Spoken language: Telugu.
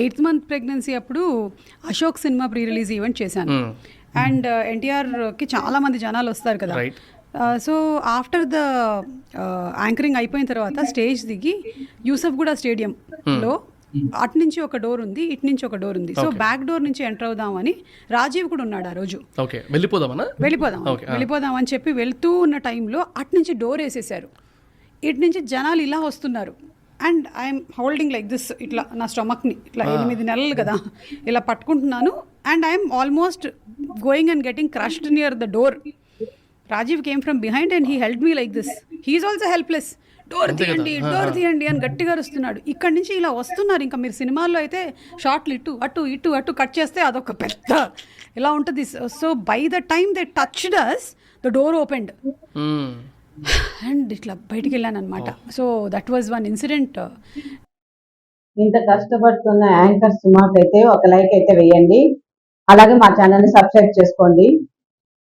8th మంత్ ప్రెగ్నెన్సీ అప్పుడు Ashok cinema pre release event చేశాను. అండ్ ఎన్టీఆర్కి చాలా మంది జనాలు వస్తారు కదా. సో ఆఫ్టర్ ద యాంకరింగ్ అయిపోయిన తర్వాత స్టేజ్ దిగి యూసఫ్గూడ స్టేడియంలో అటు నుంచి ఒక డోర్ ఉంది, ఇటు నుంచి ఒక డోర్ ఉంది. సో బ్యాక్ డోర్ నుంచి ఎంటర్ అవుదామని రాజీవ్ కూడా ఉన్నాడు ఆ రోజు. వెళ్ళిపోదాం అని చెప్పి వెళ్తూ ఉన్న టైంలో అటు నుంచి డోర్ వేసేసారు. ఇటు నుంచి జనాలు ఇలా వస్తున్నారు. And I'm holding like this, ఇట్లా నా స్టమక్ని ఇట్లా 8 నెలలు కదా ఇలా పట్టుకుంటున్నాను. And I'm almost going and getting crushed near the door. Rajeev came from behind and he help me like this. He is also helpless. Door తీయండి అని గట్టిగా వస్తున్నాడు. ఇక్కడ నుంచి ఇలా వస్తున్నారు. ఇంకా మీరు సినిమాల్లో అయితే షార్ట్లు ఇటు కట్ చేస్తే అదొక పెద్ద ఇలా ఉంటుంది. So by the time they touched us, the door opened and ఇట్లా బయటికి వెళ్ళాను అనమాట. So that was one incident. ఇంత కష్టపడుతున్న యాంకర్స్ మాకైతే ఒక లైక్ అయితే వేయండి. అలాగే మా ఛానల్ని సబ్స్క్రైబ్ చేసుకోండి.